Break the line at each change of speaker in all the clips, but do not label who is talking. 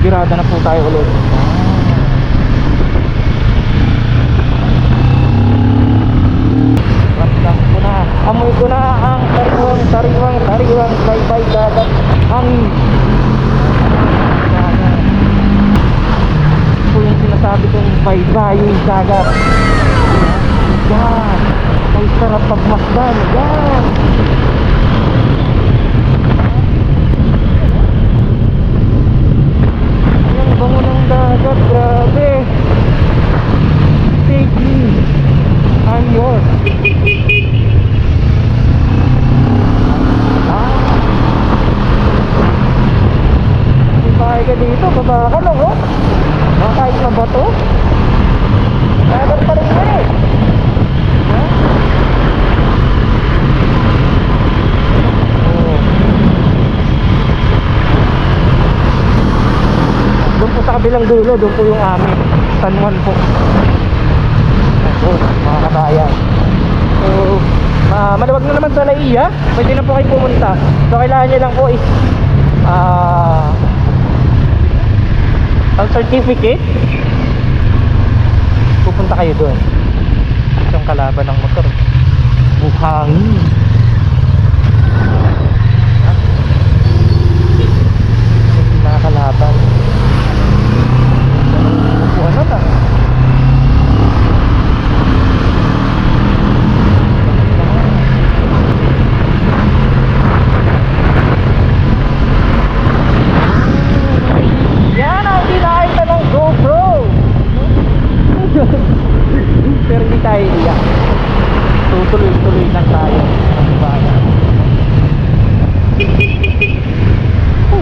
Birada na po tayo ulit. Ramdam ko na, amoy ko na ang sariwang bye-bye dagat. Ang ito yung sinasabi kong bye-bye dagat. Yan, ay sarap pagmasdan. Yan. Bango ng dagat, grabe. Take me, I'm yours. May ka dito, baba ka lang, oh. Kahit na bato. Dagat pa rin yan, eh. Doon po sa kabilang dulo, doon po yung amin, San Juan po. Ayun, mga kabayan. So, maluwag na naman sa Laia. Pwede na po kayo pumunta. So, kailangan nyo lang po is ang certificate. Pupunta kayo doon. Yung kalaban ng motor, buhangin. Mga kalaban. Ano na? Yan ang kinakita ng GoPro. Pero hindi tayo iyak. Tutuloy-tuloy lang tayo.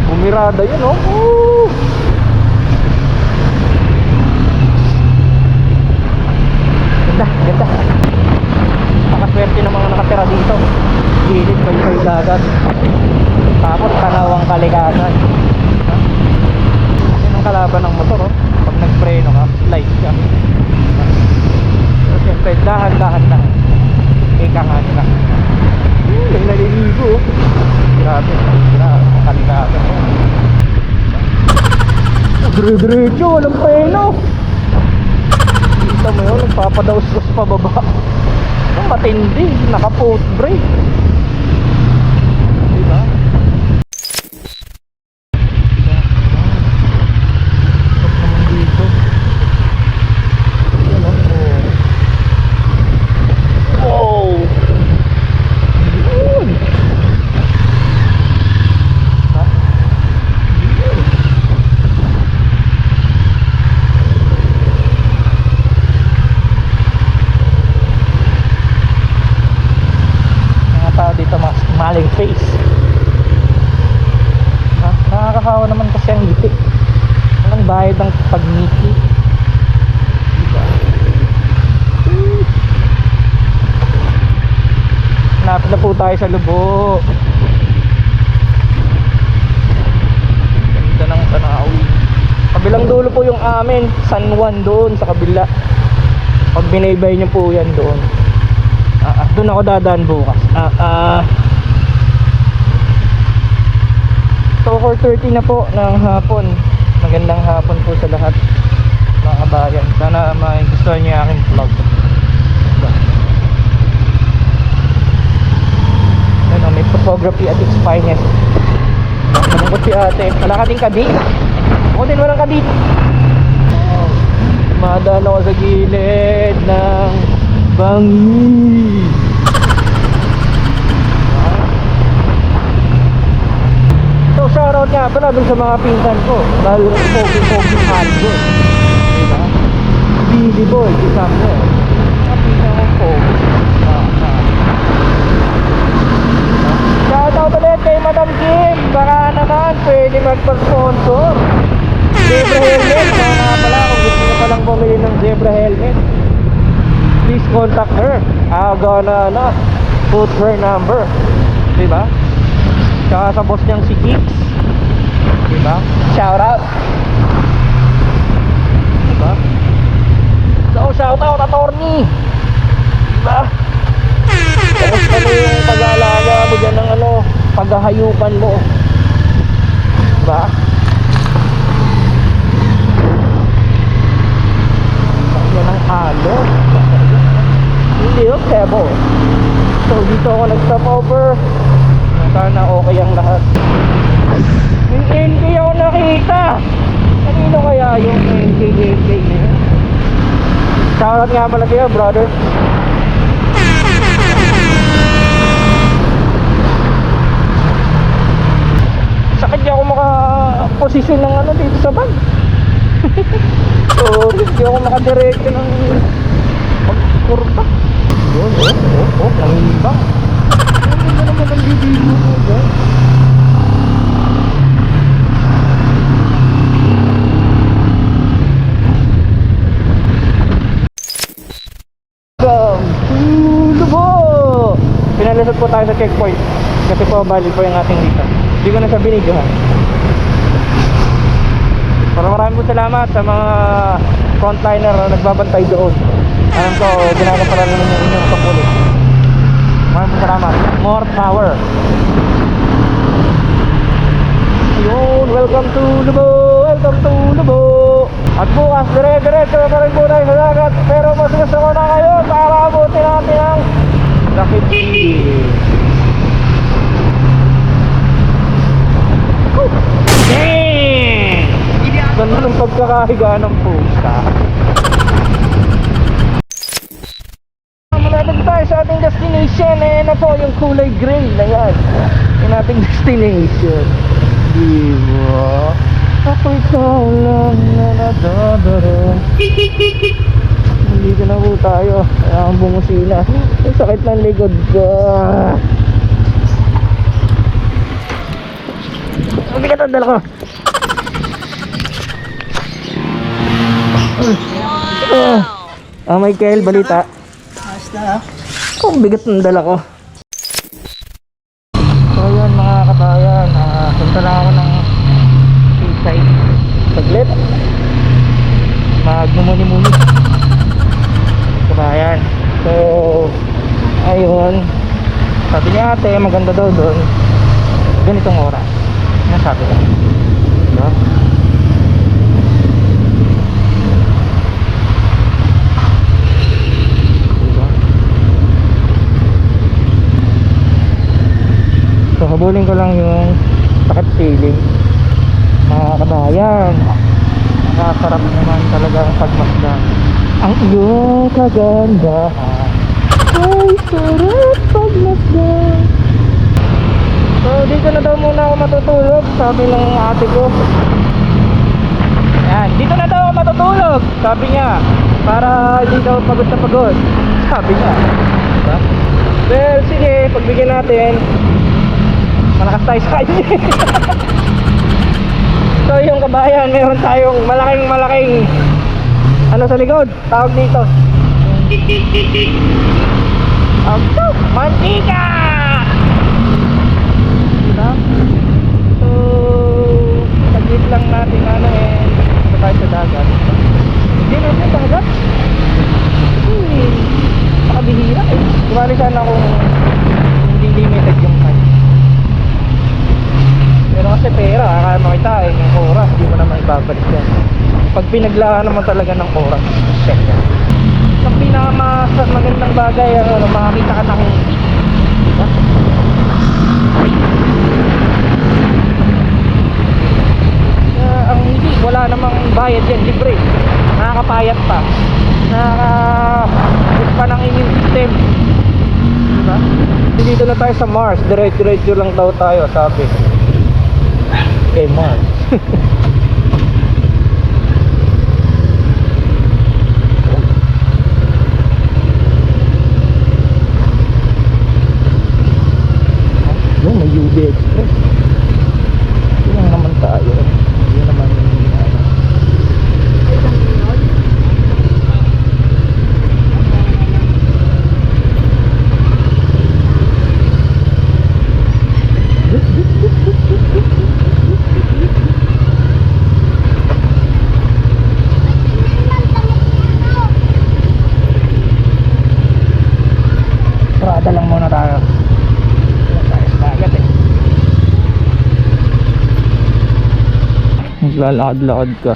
Bumirada yun, oh. Ganda. Nakaswerte ng mga nakatira dito. Gilid kayo dagat. Tapos tanawang kalikasan. Yan ang kalaban ng motor, oh. Pag nagpreno ka, slide ka. So, siyempre, dahan-dahan lang. Ikangan ka. May naliligo, oh. Grabe ang kalikasan, oh. Dire-diretso, walang preno. Kita mo yun, nagpapadaus-dos pababa. Ang matindi, naka-foot brake. Diba? Stop naman dito. Yan o. Wow! Yun! Ha? Yun! Dito mas maling face. Nakakahawa naman kasi ang ngiti. Walang bayad ng pagngiti. Diba? Lapit na po tayo sa Lubo. Ganda ng tanawin. Kabilang dulo po yung amin, San Juan doon sa kabila. Pag binaybay nyo po yan doon. Doon ako dadaan bukas. So 4:30 na po ng hapon. Magandang hapon po sa lahat, mga kabayan. Sana magustuhan niyo yung aking vlog. Ano, may photography at its finest. Malungkot si ate. Wala ka din kadi. Ako din walang kadi. Madaan ako sa gilid ng Bangi. So shoutout nga pala dun sa mga pinsan ko. Dahil pogi-pogi halo. Diba? Billy Boy, isang mo. Mga pinsan ko pogi. Shoutout ulit kay Madam Kim. Baka naman pwede magpag-sponsor. Zebra helmet. Mga pala kung gusto nyo palang bumili ng zebra helmet, please contact her. I'm gonna put her number. Diba? Tsaka sa boss niyang si Kicks. Diba? Shout out. Diba? So shout out attorney. Diba? Tapos ano paghahayupan mo. Diba? Yan ang halo. Hindi yung pebble. So dito ako nag-stop over. Sana okay ang lahat. Yung NK ako nakita. Kanino kaya yung NK na yun? Shoutout nga pala sa'yo, brother. Sakit di ako makaposisyon ng ano dito sa bag. So di ako makadiretso ng pagkurta. Yun, nangimbang. Ano ba naman ang bibili mo dyan? Pinalusot po tayo sa checkpoint kasi po valid po yung ating dito. Hindi ko na sa binidyohan. Pero maraming po salamat sa mga frontliner na nagbabantay doon. Alam ko, ginagamparan naman yung inyong pagkulit. Maraming po salamat. More power. Ayun, welcome to Lubo! Welcome to Lubo! At bukas, dire-diretso pa rin po tayo sa dagat. Pero mas gusto ko na kayo para abutin natin ang Lucky Beach. Dang! Ganda ng pagkakahiga ng pusa. Malapit tayo sa ating destination. Ayan na po yung kulay gray na yan. Yung ating destination. Diba? Ako ikaw lang na nadadara. Dito na po tayo. Kaya ang bumusina. Ang sakit ng likod ko. Ang bigat ang dala ko. Michael, balita.
Basta.
Ang bigat ng dala ko. So yun mga kabayan, punta lang ako ng seaside saglit. Magmumuni-muni kabayan. So ayun, sabi niya ate maganda daw doon ganitong oras. Ano sabi ko? Diba? Diba? So habulin ko lang yung sakit feeling mga kabayan. Nakasarap naman talaga ang pagmasdan. Ang iyong kagandahan ay sarap pagmasdan. So dito na daw muna ako matutulog, sabi ng ate ko. Yan, dito na daw ako matutulog, sabi niya. Para hindi daw pagod na pagod, sabi niya. Diba? Well, sige, pagbigyan natin. Malakas tayo sa kanya. So yung kabayan, meron tayong malaking ano sa likod, tawag dito mantika. Diba? So saglit lang natin sa tayo sa dagat. Hindi natin sa dagat nakabihira kumali sana kung hindi limited yung time. Pero kasi pera, kaya makitain yung oras, hindi mo naman ibabalik yan. Pag pinaglaan naman talaga ng oras, check yan. Ang pinakamagandang bagay, makakita ka ng hindi. Diba? Ang hindi, wala namang bayad yan, libre. Nakakapayat pa. Nakaka-boost pa ng immune system. Diba? Dito na tayo sa Mars, diretso lang daw tayo, sabi. Kay Mars. Yung may UB Express. Ito lang naman tayo. Hindi naman Prada lang muna tayo. Wala tayo sa dagat eh. lalakad-lakad ka,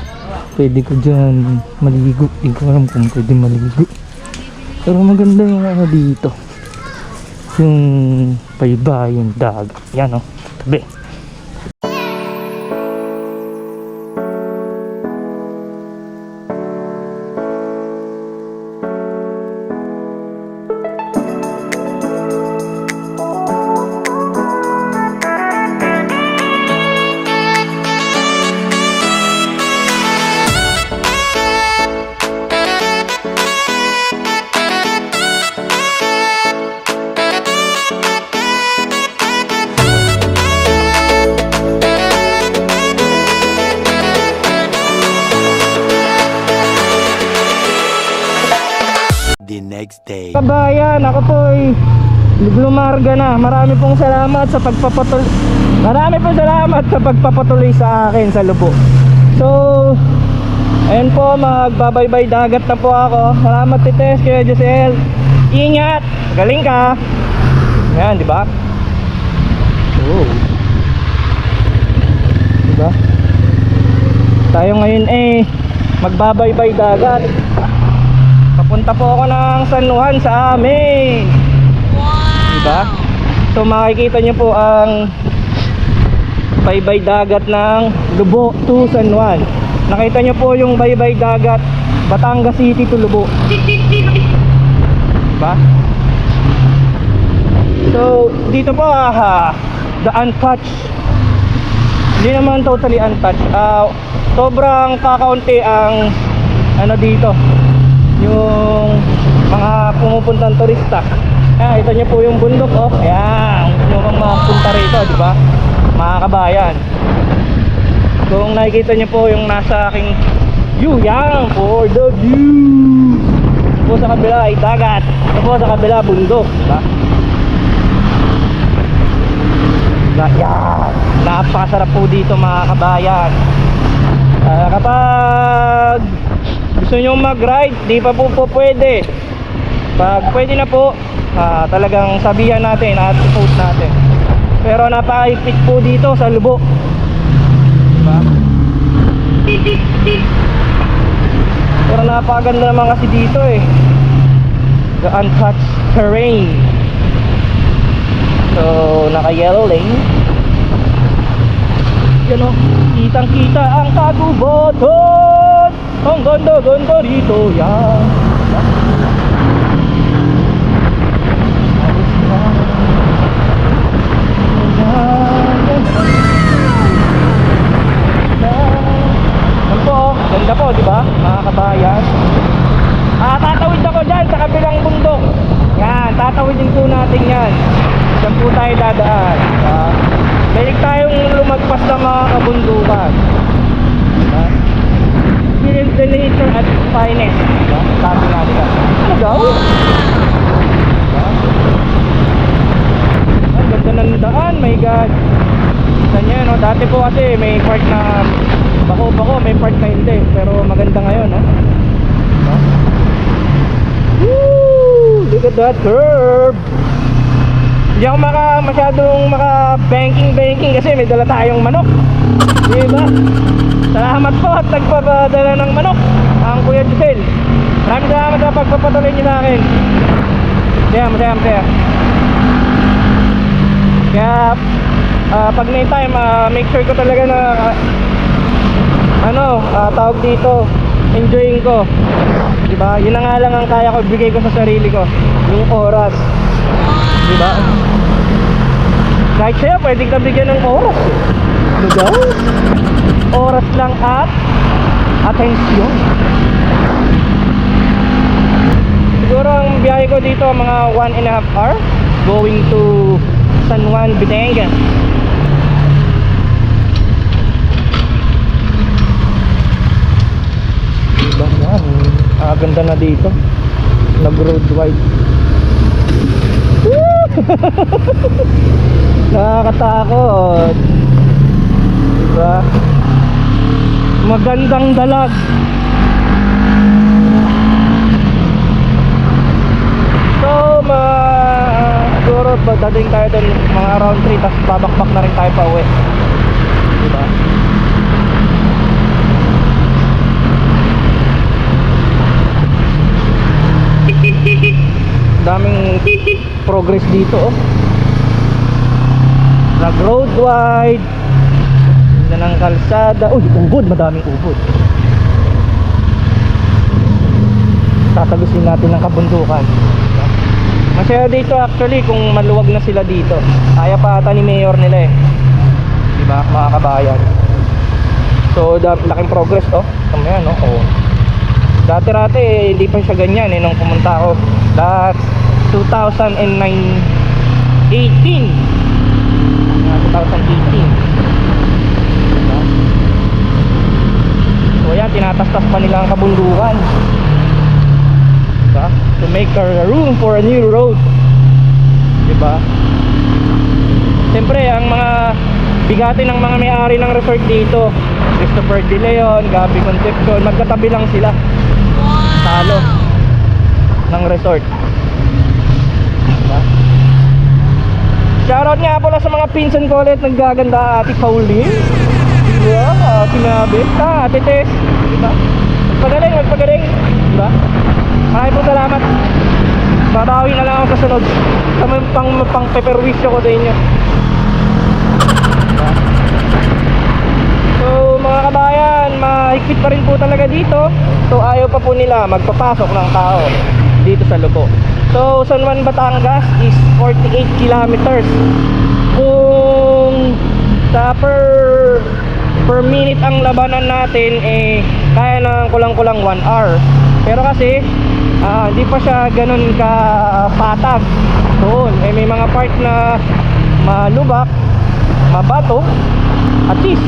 pwede ka dyan maligo. Hindi ko alam kung pwede maligo, pero maganda yung ano dito, yung baybayong dagat. Yan o, tabi.
The next day.
Kabayan, ako po ay lumarga na. Marami pong salamat sa pagpapatuloy. Marami pong salamat sa pagpapatuloy sa akin sa Lubo. So, ayun po, magbabaybay dagat na po ako. Salamat Tites, Kuya Giselle. Ingat, galing ka. Yan, di ba? Oh. Di ba? Tayo ngayon magbabaybay dagat. Papunta po ako ng San Juan sa amin. Wow! Diba? So makikita nyo po ang baybay dagat ng Lubo to San Juan. Nakita nyo po yung baybay dagat Batangas City to Lubo. Diba? So dito po the untouched. Hindi naman totally untouched. Sobrang kakaunti ang ano dito, yung mga pumupuntang turista. Ito nyo po yung bundok, oh. Ayan, yung mga punta rito, di ba? Mga kabayan. Kung nakikita nyo po yung nasa aking view, yan, for the view. Ito po sa kabila ay dagat. Ito po sa kabila, bundok, di ba? Yan, napakasarap po dito mga kabayan. Kapag gusto nyo mag-ride, di pa po pwede. Pag pwede na po, talagang sabihan natin at i-post natin. Pero napaka-higpit po dito sa Lubo, diba? Pero napakaganda naman kasi dito the untouched terrain. So naka-yellow lane. Yan o, kitang kita ang kagubatan. Ang ganda-ganda dito, yan. Yan po, ganda po, di ba? Mga kabayan. Tatawid ako dyan sa kabilang bundok. Yan, tatawidin po natin yan. Diyan po tayo dadaan. Balik tayong lumagpas ng mga kabundukan. Diba? Experience the nature at its finest. Diba? Sabi natin ka. Ano daw? Diba? Ang ganda ng daan, my god. Saan yan, no? Dati po kasi may part na bako-bako, may part na hindi. Pero maganda ngayon, no? Diba? Woo! Look at that curve! Hindi ako masyadong banking kasi may dala tayong manok. Diba? Salamat po at nagpapadala ng manok ang Kuya Giselle. Maraming salamat sa pagpapatuloy niyo sa akin. Masaya. Kaya pag may time, make sure ko talaga na tawag dito, enjoying ko. Diba? Yun na nga lang ang kaya ko bigay ko sa sarili ko, yung oras. Diba? Kahit siya, pwede ka bigyan ng oras. Diba? Oras lang at atensyon. Siguro ang biyahe ko dito mga 1.5 hour going to San Juan, Batangas. Diba yan? Ganda na dito. Nag-road wide. Nakakatakot. Diba? Magandang dalag. So siguro dadating tayo dun mga around 3, tapos babakbak na rin tayo pa uwi. Diba? nag-progress dito, oh. Nag-road wide. Ganda ng kalsada. Uy, ubod, madaming ubod. Tatagusin natin ng kabundukan. Masaya dito actually kung maluwag na sila dito. Kaya pa ata ni mayor nila eh. Diba, mga kabayan. So, laking progress to. Tama yan, no? Oh. Dati-rati eh, hindi pa siya ganyan eh nung pumunta ako. That's 2018. 2018. Diba? So yan, tinatastas pa nila ang kabundukan. Diba? To make a room for a new road. Diba? Siyempre, ang mga bigatin ng mga may-ari ng resort dito, Christopher De Leon, Gabi Concepcion, magkatabi lang sila. Talo ng resort. Diba? Shoutout nga pala sa mga pinsan ko ulit, naggaganda Ate Pauline. Diba? Sinabi. Ate Tess. Diba? Magpagaling. Diba? Maraming po salamat. Babawi na lang ako sa sunod. Sa pang peperwisyo ko sa inyo. Diba? So mga kabayan, mahigpit pa rin po talaga dito. So ayaw pa po nila magpapasok ng tao dito sa Lubo. So San Juan, Batangas is 48 kilometers. Kung sa per minute ang labanan natin, eh kaya na kulang-kulang 1 hour. Pero kasi hindi pa siya ganun ka patag. Doon eh may mga part na malubak, mabato. At least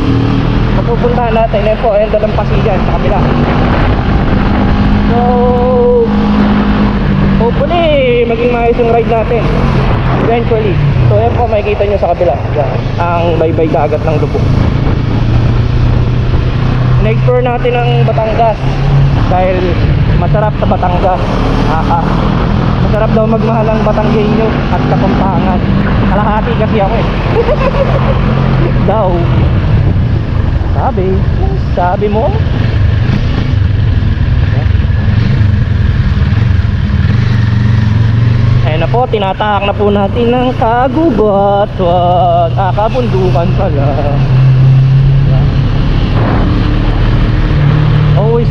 mapupuntahan natin. Yan po, ayan dalampasigan sa kabila. So hopefully maging maayos yung ride natin eventually. So yan po, makikita nyo sa kabila. Yan, ang baybay dagat ng Lubo. Na-explore natin ang Batangas dahil masarap sa Batangas. Masarap daw magmahal ang Batanggenyo at Kapampangan. Kalahati kasi ako eh. Daw. Sabi mo. Ayan na po, tinatahak na po natin ng kagubatan. Kabundukan pala. Always,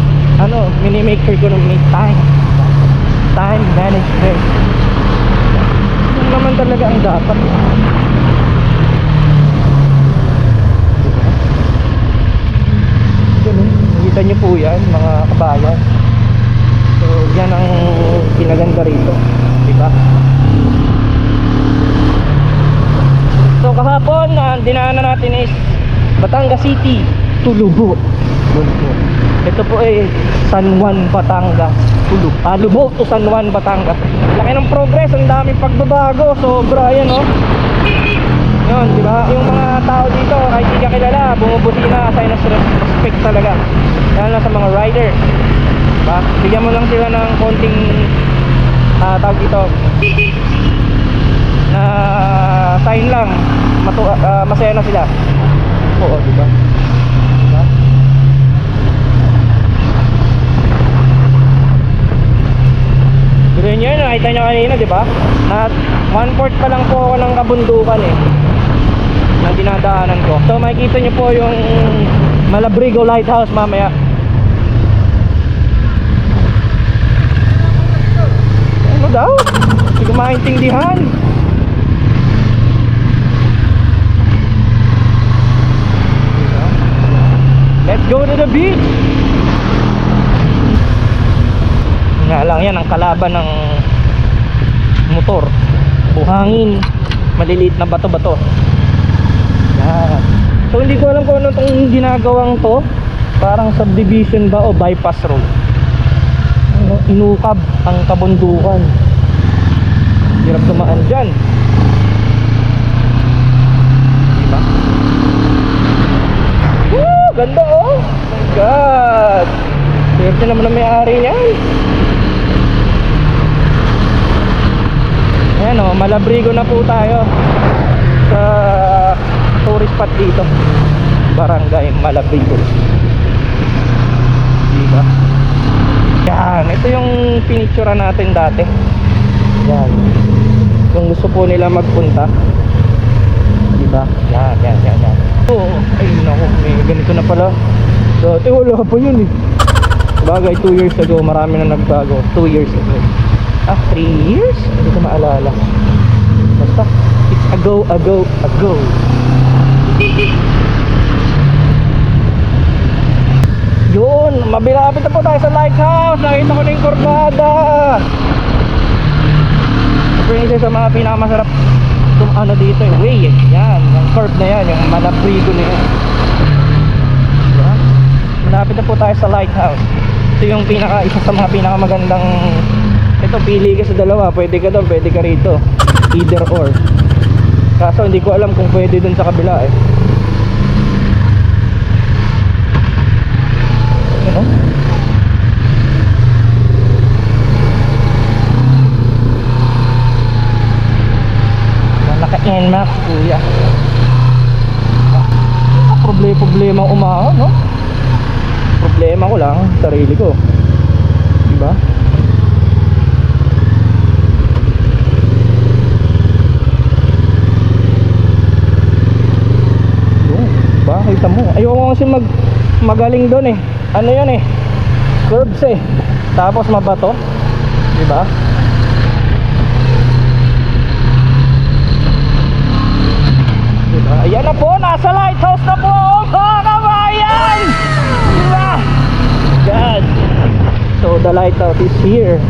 minimake sure ko na may time management. Yun naman talaga ang dapat. Nakita nyo po yan, mga kabayan. So yan ang pinaganda rito, diba? So kahapon, dinaanan natin is Batangas City to Lubo. Ito po ay San Juan, Batangas to Lubo to San Juan, Batangas. Laki ng progress, ang daming pagbabago. Sobra yan, no? Yun, diba? Yung mga tao dito, kahit hindi ka kilala, bumubusina, sign of respect talaga. Yan lang sa mga rider, diba? Bigyan mo lang sila ng konting tawag dito na sign lang, masaya na sila. Oo, diba? Diba? Pero yun, nakita nyo kanina, diba? Na 1/4 pa lang po ako ng kabundukan eh na dinadaanan ko. So makikita nyo po yung Malabrigo Lighthouse mamaya. Ano daw? Hindi ko maintindihan. Let's go to the beach. Nga lang yan ang kalaban ng motor. Buhangin, maliliit na bato-bato. Yan. So hindi ko alam kung ano itong ginagawang to. Parang subdivision ba o bypass road. Inukab ang kabundukan. Hirap dumaan dyan, diba? Woo! Ganda oh! My God! Swerte naman ang may-ari niyan. Ayan o, Malabrigo na po tayo sa tourist spot dito, Barangay Malabrigo, diba? Yan, ito yung pinictura natin dati. Yan. kung gusto po nila magpunta. Diba? Yan. Oo, ay naku, may ganito na pala. Dati wala pa yun eh. Bagay 2 years ago, marami na nagbago. 2 years ago. 3 years? Hindi ko maalala. Basta, it's ago. Yun, mabilapit na po tayo sa lighthouse. Nakita ko na yung Corbada. Siyempre isa sa mga pinakamasarap itong ano dito yung way eh. Yan, yung curve na yan, yung Malabrigo na yan. Yan. Malapit na po tayo sa lighthouse. Ito yung isa sa mga pinakamagandang. Ito, pili ka sa dalawa. Pwede ka doon, pwede ka rito. Either or. Kaso hindi ko alam kung pwede doon sa kabila eh. Ano? Naka-NMAX kuya. Problema umahon, no? Problema ko lang sarili ko. Diba? Yun, ba? Kita mo. Ayoko kasi magaling doon eh. Ano yun eh? Curves eh. Tapos mabato. Diba? Diba? Ayan na po, nasa lighthouse na po mga kabayan! Diba? God. So the lighthouse is here.